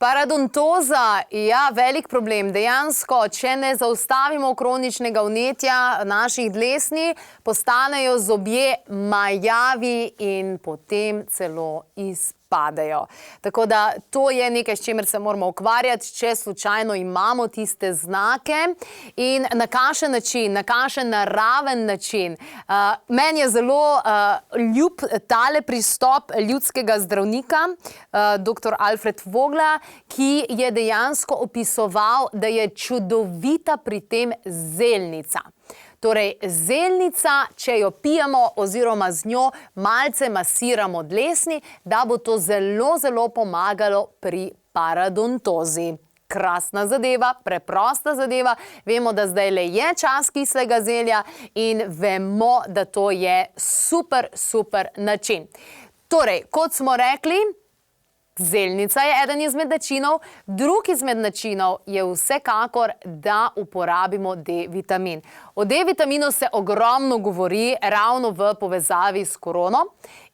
Parodontoza, ja, velik problem. Dejansko, če ne zaustavimo kroničnega vnetja naših dlesni, postanejo zobje majavi in potem celo izpadejo. Tako da to je nekaj, s čimer se moramo ukvarjati, če slučajno imamo tiste znake in na kakšen način, na kakšen naraven način. Meni je zelo ljub tale pristop ljudskega zdravnika, dr. Alfred Vogla, ki je dejansko opisoval, da je čudovita pri tem zelnica. Torej, zelnica, če jo pijemo oziroma z njo malce masiramo dlesni, da bo to zelo, zelo pomagalo pri parodontozi. Krasna zadeva, preprosta zadeva. Vemo, da zdajle je čas kislega zelja in vemo, da to je super, super način. Torej, kot smo rekli, zelnica je eden izmed načinov. Drug izmed načinov je vsekakor, da uporabimo D-vitamin. O D-vitaminu se ogromno govori ravno v povezavi s korono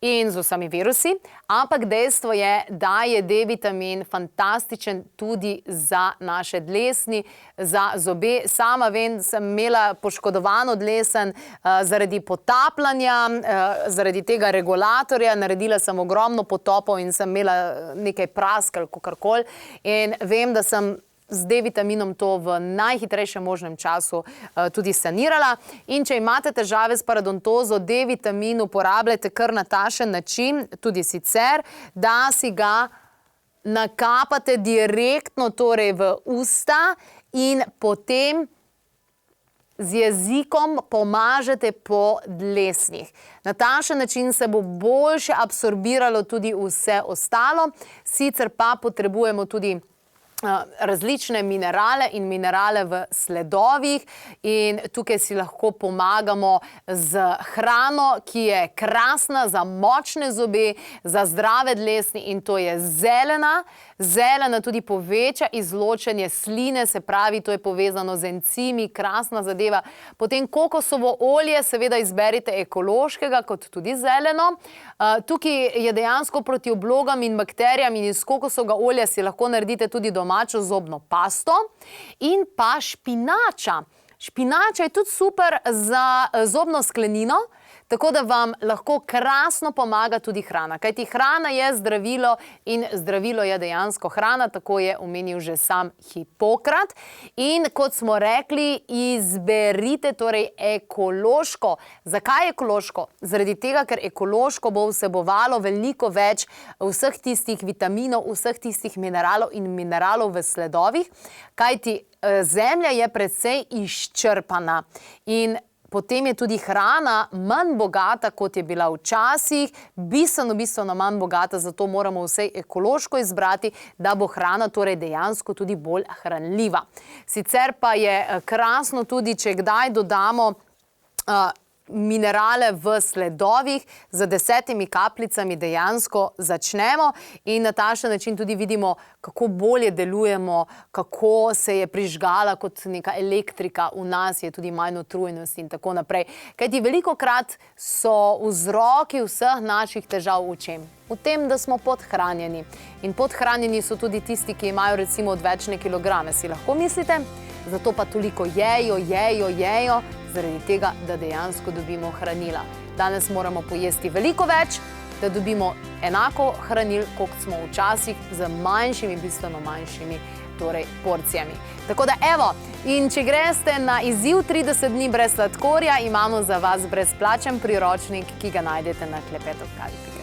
in z vsemi virusi, ampak dejstvo je, da je D-vitamin fantastičen tudi za naše dlesni, za zobe. Sama vem, sem imela poškodovano dlesen zaradi potapljanja, zaradi tega regulatorja, naredila sem ogromno potopov in sem imela nekaj praskel, kakorkoli, in vem, da sem z D-vitaminom to v najhitrejšem možnem času tudi sanirala. In če imate težave s parodontozo, D-vitamin uporabljajte kar na takšen način, tudi sicer, da si ga nakapate direktno torej v usta in potem z jezikom pomažete po dlesnih. Na takšen način se bo boljše absorbiralo tudi vse ostalo, sicer pa potrebujemo tudi različne minerale in minerale v sledovih in tukaj si lahko pomagamo z hrano, ki je krasna za močne zobe, za zdrave dlesni, in to je zelena. Zelena tudi poveča izločanje sline, se pravi, to je povezano z encimi, krasna zadeva. Potem kokosovo olje, seveda izberite ekološkega, kot tudi zeleno. Tukaj je dejansko proti oblogam in bakterijam in iz kokosovega olja si lahko naredite tudi domačo zobno pasto. In pa špinača. Špinača je tudi super za zobno sklenino, tako da vam lahko krasno pomaga tudi hrana. Kajti hrana je zdravilo in zdravilo je dejansko hrana, tako je omenil že sam Hipokrat. In kot smo rekli, izberite torej ekološko. Zakaj ekološko? Zaradi tega, ker ekološko bo vsebovalo veliko več vseh tistih vitaminov, vseh tistih mineralov in mineralov v sledovih, kajti zemlja je precej izčrpana in potem je tudi hrana manj bogata, kot je bila včasih, bistveno manj bogata, zato moramo vse ekološko izbrati, da bo hrana torej dejansko tudi bolj hranljiva. Sicer pa je krasno tudi, če kdaj dodamo minerale v sledovih, z 10 kapljicami dejansko začnemo in na takšen način tudi vidimo, kako bolje delujemo, kako se je prižgala kot neka elektrika v nas, je tudi manj utrujenosti in tako naprej. Kajti velikokrat so vzroki vseh naših težav v čem? V tem, da smo podhranjeni. In podhranjeni so tudi tisti, ki imajo recimo odvečne kilograme, si lahko mislite? Zato pa toliko jejo, zaradi tega, da dejansko dobimo hranila. Danes moramo pojesti veliko več, da dobimo enako hranil, kot smo včasih, z manjšimi, bistveno manjšimi porcijami. Tako da evo, in če greste na izziv 30 dni brez sladkorja, imamo za vas brezplačen priročnik, ki ga najdete na klepetofkavi.si.